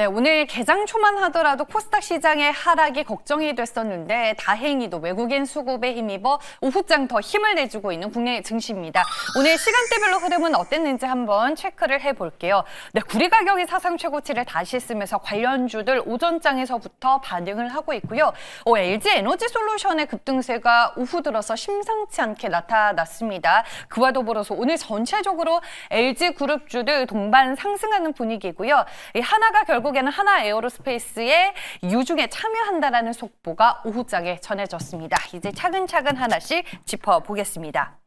네, 오늘 개장 초만 하더라도 코스닥 시장의 하락이 걱정이 됐었는데 다행히도 외국인 수급에 힘입어 오후장 더 힘을 내주고 있는 국내 증시입니다. 오늘 시간대별로 흐름은 어땠는지 한번 체크를 해볼게요. 네, 구리 가격이 사상 최고치를 다시 쓰면서 관련주들 오전장에서부터 반응을 하고 있고요. LG 에너지솔루션의 급등세가 오후 들어서 심상치 않게 나타났습니다. 그와 더불어서 오늘 전체적으로 LG 그룹주들 동반 상승하는 분위기고요. 하나가 결국에는 하나 에어로스페이스의 유중에 참여한다라는 속보가 오후장에 전해졌습니다. 이제 차근차근 하나씩 짚어보겠습니다.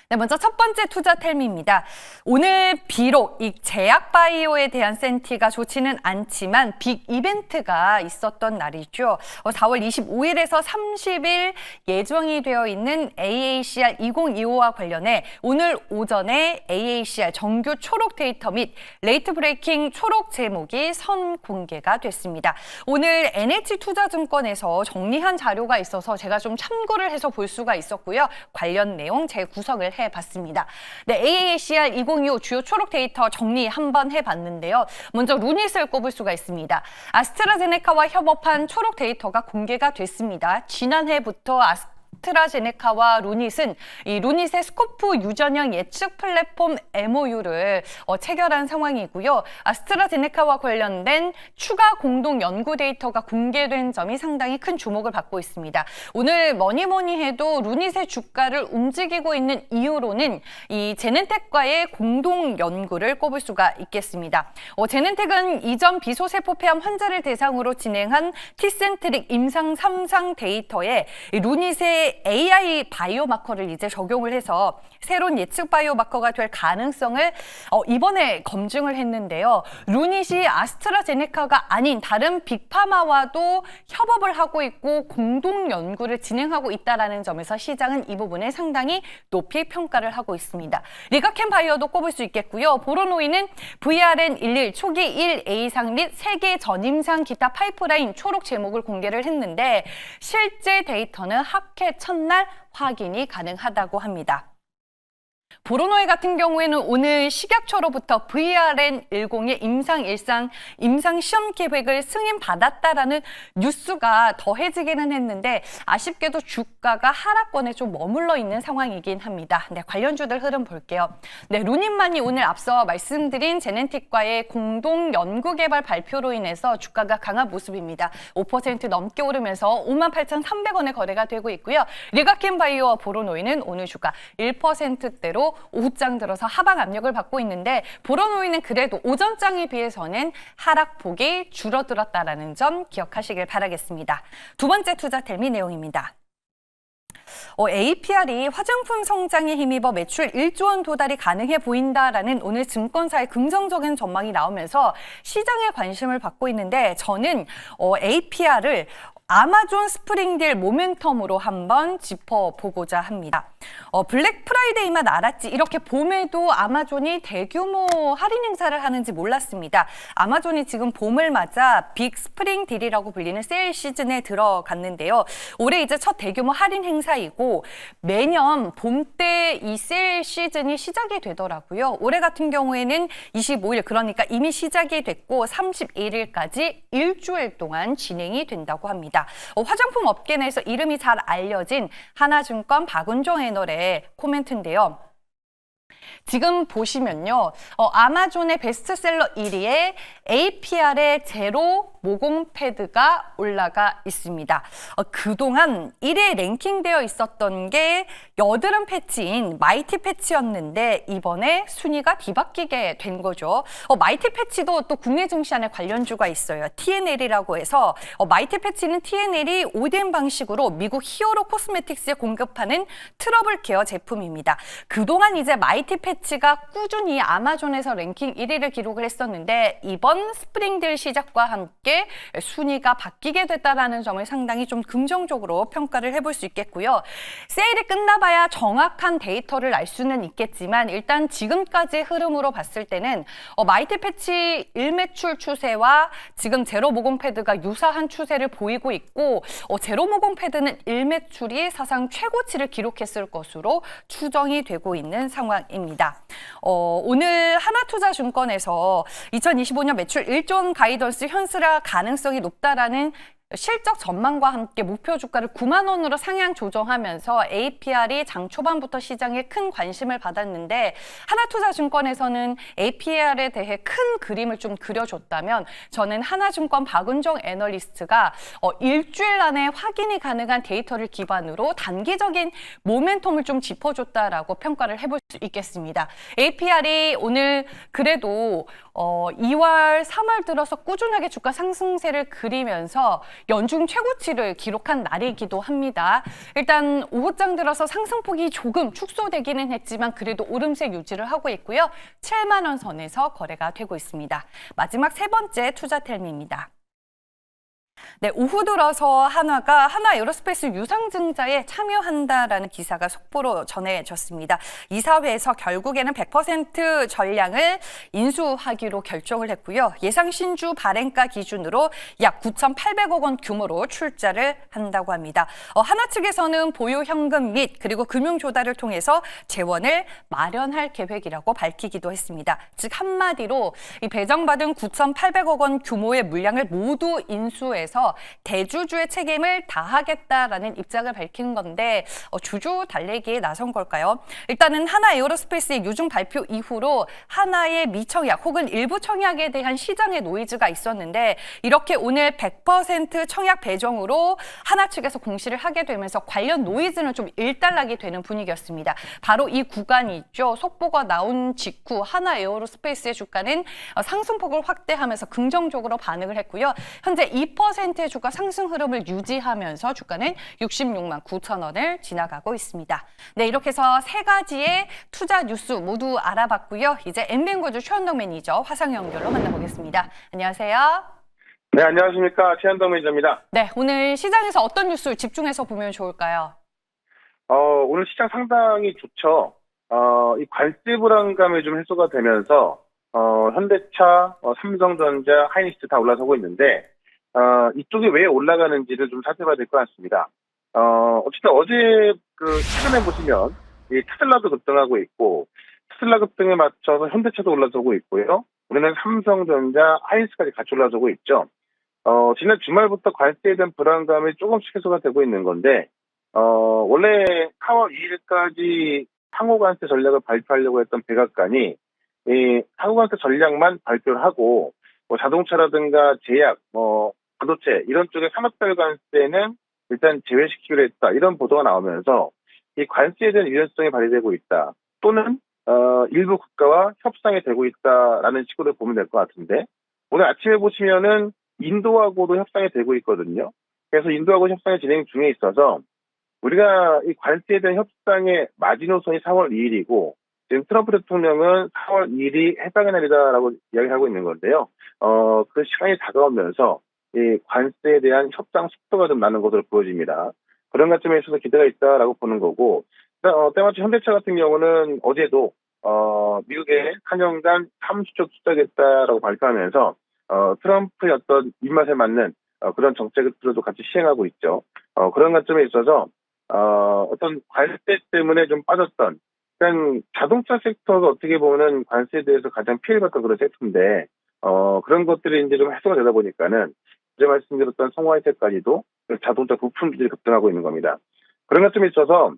네, 먼저 첫 번째 투자 텔미입니다. 오늘 비록 이 제약바이오에 대한 센티가 좋지는 않지만 빅 이벤트가 있었던 날이죠. 4월 25일에서 30일 예정이 되어 있는 AACR 2025와 관련해 오늘 오전에 AACR 정규 초록 데이터 및 레이트 브레이킹 초록 제목이 선공개가 됐습니다. 오늘 NH투자증권에서 정리한 자료가 있어서 제가 좀 참고를 해서 볼 수가 있었고요. 관련 내용 재구성을 해봤습니다. 네, AACR 2025 주요 초록 데이터 정리 한번 해봤는데요. 먼저 루닛을 꼽을 수가 있습니다. 아스트라제네카와 협업한 초록 데이터가 공개가 됐습니다. 지난해부터 아스트라제네카와 루닛은 이 루닛의 스코프 유전형 예측 플랫폼 MOU를 체결한 상황이고요. 아스트라제네카와 관련된 추가 공동 연구 데이터가 공개된 점이 상당히 큰 주목을 받고 있습니다. 오늘 뭐니 해도 루닛의 주가를 움직이고 있는 이유로는 이 제넨텍과의 공동 연구를 꼽을 수가 있겠습니다. 제넨텍은 이전 비소세포폐암 환자를 대상으로 진행한 티센트릭 임상 3상 데이터에 루닛의 AI 바이오마커를 이제 적용을 해서 새로운 예측 바이오마커가 될 가능성을 이번에 검증을 했는데요. 루닛이 아스트라제네카가 아닌 다른 빅파마와도 협업을 하고 있고 공동 연구를 진행하고 있다는 점에서 시장은 이 부분에 상당히 높이 평가를 하고 있습니다. 리가켄 바이오도 꼽을 수 있겠고요. 보로노이는 VRN11 초기 1A상 및 세계 전임상 기타 파이프라인 초록 제목을 공개를 했는데 실제 데이터는 학회 첫날 확인이 가능하다고 합니다. 보로노이 같은 경우에는 오늘 식약처로부터 VRN10의 임상 시험 계획을 승인받았다라는 뉴스가 더해지기는 했는데 아쉽게도 주가가 하락권에 좀 머물러 있는 상황이긴 합니다. 네, 관련주들 흐름 볼게요. 네, 루닛만이 오늘 앞서 말씀드린 제넨틱과의 공동 연구 개발 발표로 인해서 주가가 강한 모습입니다. 5% 넘게 오르면서 58,300원에 거래가 되고 있고요. 리가켄 바이오와 보로노이는 오늘 주가 1%대로 오후장 들어서 하방 압력을 받고 있는데 보로노이는 그래도 오전장에 비해서는 하락폭이 줄어들었다는 점 기억하시길 바라겠습니다. 두 번째 투자 텔미 내용입니다. APR이 화장품 성장에 힘입어 매출 1조 원 도달이 가능해 보인다라는 오늘 증권사의 긍정적인 전망이 나오면서 시장의 관심을 받고 있는데 저는 APR을 아마존 스프링딜 모멘텀으로 한번 짚어보고자 합니다. 블랙 프라이데이만 알았지 이렇게 봄에도 아마존이 대규모 할인 행사를 하는지 몰랐습니다. 아마존이 지금 봄을 맞아 빅 스프링 딜이라고 불리는 세일 시즌에 들어갔는데요. 올해 이제 첫 대규모 할인 행사이고 매년 봄 때 이 세일 시즌이 시작이 되더라고요. 올해 같은 경우에는 25일 그러니까 이미 시작이 됐고 31일까지 일주일 동안 진행이 된다고 합니다. 화장품 업계 내에서 이름이 잘 알려진 하나증권 박은종 애널의 코멘트인데요. 지금 보시면요. 아마존의 베스트셀러 1위에 APR의 제로 모공 패드가 올라가 있습니다. 그동안 1위에 랭킹되어 있었던 게 여드름 패치인 마이티 패치였는데 이번에 순위가 뒤바뀌게 된 거죠. 마이티 패치도 또 국내 증시 안에 관련주가 있어요. TNL이라고 해서 마이티 패치는 TNL이 ODM 방식으로 미국 히어로 코스메틱스에 공급하는 트러블 케어 제품입니다. 그동안 이제 마이티 패치가 꾸준히 아마존에서 랭킹 1위를 기록을 했었는데 이번 스프링딜 시작과 함께 뒤에 순위가 바뀌게 됐다라는 점을 상당히 좀 긍정적으로 평가를 해볼 수 있겠고요. 세일이 끝나봐야 정확한 데이터를 알 수는 있겠지만 일단 지금까지 흐름으로 봤을 때는 마이티 패치 일매출 추세와 지금 제로 모공 패드가 유사한 추세를 보이고 있고 제로 모공 패드는 일매출이 사상 최고치를 기록했을 것으로 추정이 되고 있는 상황입니다. 오늘 하나투자증권에서 2025년 매출 1조 원 가이던스 현실화 가능성이 높다라는 실적 전망과 함께 목표 주가를 9만 원으로 상향 조정하면서 APR이 장 초반부터 시장에 큰 관심을 받았는데 하나투자증권에서는 APR에 대해 큰 그림을 좀 그려줬다면 저는 하나증권 박은정 애널리스트가 일주일 안에 확인이 가능한 데이터를 기반으로 단기적인 모멘텀을 좀 짚어줬다라고 평가를 해볼 수 있겠습니다. APR이 오늘 그래도 2월, 3월 들어서 꾸준하게 주가 상승세를 그리면서 연중 최고치를 기록한 날이기도 합니다. 일단 오후장 들어서 상승폭이 조금 축소되기는 했지만 그래도 오름세 유지를 하고 있고요. 7만 원 선에서 거래가 되고 있습니다. 마지막 세 번째 투자텔미입니다. 네, 오후 들어서 하나 에어로스페이스 유상증자에 참여한다라는 기사가 속보로 전해졌습니다. 이사회에서 결국에는 100% 전량을 인수하기로 결정을 했고요. 예상 신주 발행가 기준으로 약 9,800억 원 규모로 출자를 한다고 합니다. 하나 측에서는 보유 현금 및 그리고 금융 조달을 통해서 재원을 마련할 계획이라고 밝히기도 했습니다. 즉 한마디로 이 배정받은 9,800억 원 규모의 물량을 모두 인수해서 대주주의 책임을 다하겠다라는 입장을 밝힌 건데 주주 달래기에 나선 걸까요? 일단은 하나 에어로스페이스의 유중 발표 이후로 하나의 미청약 혹은 일부 청약에 대한 시장의 노이즈가 있었는데 이렇게 오늘 100% 청약 배정으로 하나 측에서 공시를 하게 되면서 관련 노이즈는 좀 일단락이 되는 분위기였습니다. 바로 이 구간이 있죠. 속보가 나온 직후 하나 에어로스페이스의 주가는 상승폭을 확대하면서 긍정적으로 반응을 했고요. 현재 2%의 주가 상승 흐름을 유지하면서 주가는 66만 9천 원을 지나가고 있습니다. 네, 이렇게 해서 세 가지의 투자 뉴스 모두 알아봤고요. 이제 엠뱅고주 최현동 매니저 화상 연결로 만나보겠습니다. 안녕하세요. 네, 안녕하십니까. 최현동 매니저입니다. 네, 오늘 시장에서 어떤 뉴스 집중해서 보면 좋을까요? 오늘 시장 상당히 좋죠. 이 관세 불안감이 좀 해소가 되면서 현대차, 삼성전자, 하이닉스 다 올라서고 있는데 이쪽이 왜 올라가는지를 좀 살펴봐야 될 것 같습니다. 어쨌든 어제 최근에 보시면 이 테슬라도 급등하고 있고 테슬라 급등에 맞춰서 현대차도 올라서고 있고요. 우리는 삼성전자, 하이닉스까지 같이 올라서고 있죠. 지난 주말부터 관세에 대한 불안감이 조금씩 해소가 되고 있는 건데 원래 4월 2일까지 상호관세 전략을 발표하려고 했던 백악관이 이 상호관세 전략만 발표를 하고 자동차라든가 제약, 반도체 이런 쪽의 산업별 관세는 일단 제외시키기로 했다. 이런 보도가 나오면서 이 관세에 대한 유연성이 발휘되고 있다. 또는 일부 국가와 협상이 되고 있다라는 식으로 보면 될 것 같은데 오늘 아침에 보시면은 인도하고도 협상이 되고 있거든요. 그래서 인도하고 협상이 진행 중에 있어서 우리가 이 관세에 대한 협상의 마지노선이 4월 2일이고 지금 트럼프 대통령은 4월 2일이 해방의 날이다라고 이야기하고 있는 건데요. 그 시간이 다가오면서 이 관세에 대한 협상 속도가 좀 나는 것으로 보여집니다. 그런 관점에 있어서 기대가 있다라고 보는 거고, 때마침 현대차 같은 경우는 어제도 미국의 한영단 30조 투자하겠다라고 발표하면서 트럼프의 어떤 입맛에 맞는 그런 정책들도 같이 시행하고 있죠. 그런 관점에 있어서 어떤 관세 때문에 좀 빠졌던, 일단 자동차 섹터가 어떻게 보면 관세에 대해서 가장 피해를 봤던 그런 섹터인데 그런 것들이 이제 좀 해소가 되다 보니까는 어제 말씀드렸던 성화이텍까지도 자동차 부품주들이 급등하고 있는 겁니다. 그런 관점에 있어서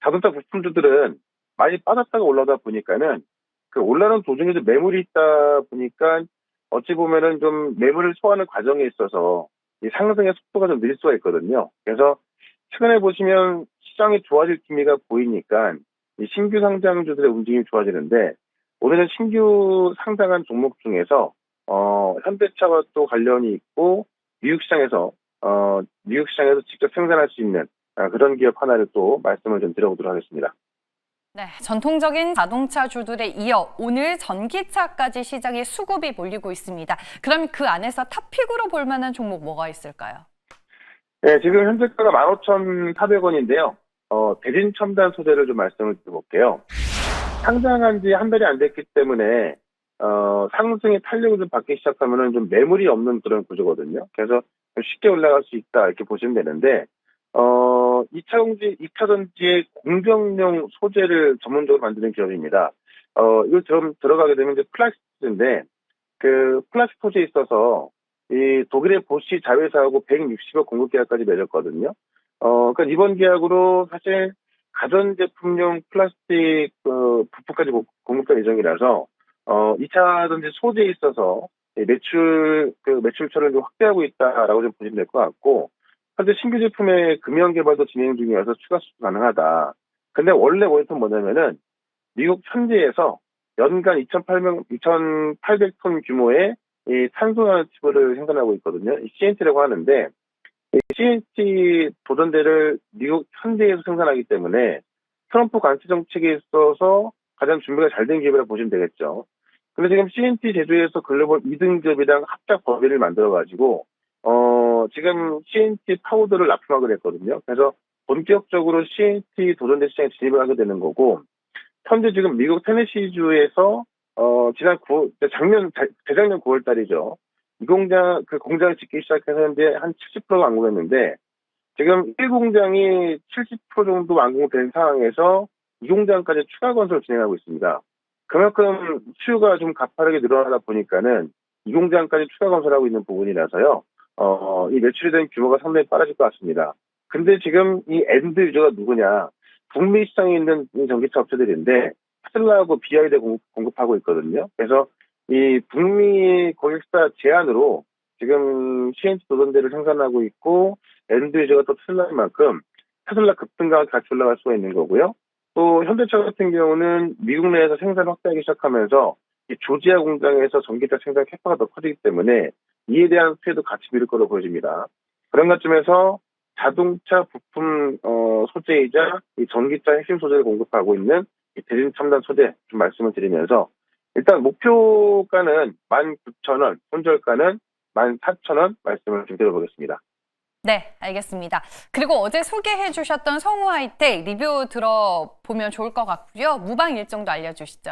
자동차 부품주들은 많이 빠졌다가 올라다 보니까는 그 올라오는 도중에도 매물이 있다 보니까 어찌 보면은 좀 매물을 소화하는 과정에 있어서 이 상승의 속도가 좀 느릴 수가 있거든요. 그래서 최근에 보시면 시장이 좋아질 기미가 보이니까 이 신규 상장주들의 움직임이 좋아지는데 오늘은 신규 상장한 종목 중에서 현대차와 또 관련이 있고 미국 시장에서 직접 생산할 수 있는 그런 기업 하나를 또 말씀을 좀 드려보도록 하겠습니다. 네, 전통적인 자동차주들에 이어 오늘 전기차까지 시장에 수급이 몰리고 있습니다. 그럼 그 안에서 탑픽으로 볼 만한 종목 뭐가 있을까요? 네, 지금 현재가가 15,400원인데요. 대진 첨단 소재를 좀 말씀을 드려볼게요. 상장한 지 한 달이 안 됐기 때문에 상승의 탄력을 좀 받기 시작하면은 좀 매물이 없는 그런 구조거든요. 그래서 좀 쉽게 올라갈 수 있다 이렇게 보시면 되는데 2차 전지의 공정용 소재를 전문적으로 만드는 기업입니다. 이거 들어가게 되면 이제 플라스틱인데 그 플라스틱 소재에 있어서 이 독일의 보시 자회사하고 160억 공급 계약까지 맺었거든요. 그러니까 이번 계약으로 사실 가전제품용 플라스틱 부품까지 공급할 예정이라서 2차 전지 소재에 있어서 이 매출처를 좀 확대하고 있다라고 좀 보시면 될 것 같고, 현재 신규 제품의 금연 개발도 진행 중이어서 추가 수주 가능하다. 근데 원래 원리는 뭐냐면은 미국 현지에서 연간 2,800톤 규모의 이 탄소나노튜브를 생산하고 있거든요. 이 CNT라고 하는데, 이 CNT 도전대를 미국 현지에서 생산하기 때문에 트럼프 관세 정책에 있어서 가장 준비가 잘 된 기업이라고 보시면 되겠죠. 근데 지금 CNT 제조에서 글로벌 2등 기업이랑 합작 법인을 만들어가지고, 지금 CNT 파우더를 납품하게 됐거든요. 그래서 본격적으로 CNT 도전대 시장에 진입을 하게 되는 거고, 현재 지금 미국 테네시주에서 재작년 9월 달이죠. 그 공장을 짓기 시작해서 현재 한 70%가 완공했는데, 지금 1공장이 70% 정도 완공된 상황에서 2공장까지 추가 건설을 진행하고 있습니다. 그만큼 수요가 좀 가파르게 늘어나다 보니까는 2공장까지 추가 건설하고 있는 부분이라서요. 이 매출에 대한 규모가 상당히 빨라질 것 같습니다. 근데 지금 이 엔드 유저가 누구냐? 북미 시장에 있는 이 전기차 업체들인데 테슬라하고 BYD 공급하고 있거든요. 그래서 이 북미 고객사 제한으로 지금 CNT 도전대를 생산하고 있고 엔드 유저가 또 테슬라인 만큼 테슬라 급등과 같이 올라갈 수가 있는 거고요. 또 현대차 같은 경우는 미국 내에서 생산 확대하기 시작하면서 이 조지아 공장에서 전기차 생산 캐파가 더 커지기 때문에 이에 대한 수혜도 같이 미룰 거로 보여집니다. 그런 관점에서 자동차 부품 소재이자 이 전기차 핵심 소재를 공급하고 있는 이 대진 첨단 소재 좀 말씀을 드리면서 일단 목표가는 19,000원, 손절가는 14,000원 말씀을 좀 드려보겠습니다. 네, 알겠습니다. 그리고 어제 소개해 주셨던 성우 하이텍 리뷰 들어보면 좋을 것 같고요. 무방 일정도 알려주시죠.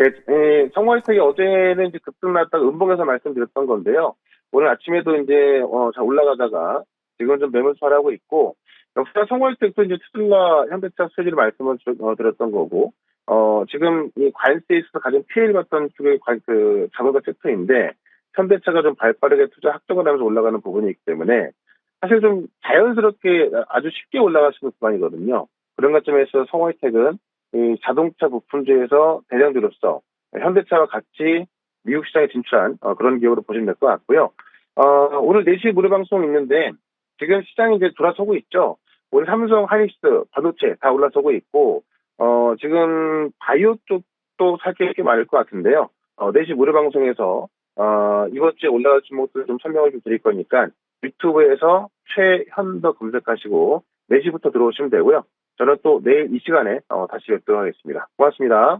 네, 성화이텍이 어제는 이제 급등 났다가 음봉에서 말씀드렸던 건데요. 오늘 아침에도 이제 잘 올라가다가 지금 좀 매물 수하고 있고, 역시나 성화이텍도 이제 테슬라 현대차 수혜를 말씀을 드렸던 거고, 지금 이 관세에 있어서 가장 피해를 봤던 쪽의 자동차 섹터인데, 현대차가 좀 발빠르게 투자 확정을 하면서 올라가는 부분이 있기 때문에, 사실 좀 자연스럽게 아주 쉽게 올라갈 수 있는 구간이거든요. 그런 관점에서 성화이텍은 이 자동차 부품주에서 대장주로서 현대차와 같이 미국 시장에 진출한 그런 기업으로 보시면 될 것 같고요. 오늘 4시 무료 방송 있는데 지금 시장이 이제 돌아서고 있죠. 오늘 삼성, 하이닉스, 반도체 다 올라서고 있고 지금 바이오 쪽도 살게 꽤 많을 것 같은데요. 4시 무료 방송에서 이번 주에 올라갈 종목들 좀 설명을 좀 드릴 거니까 유튜브에서 최현더 검색하시고 4시부터 들어오시면 되고요. 저는 또 내일 이 시간에 다시 뵙도록 하겠습니다. 고맙습니다.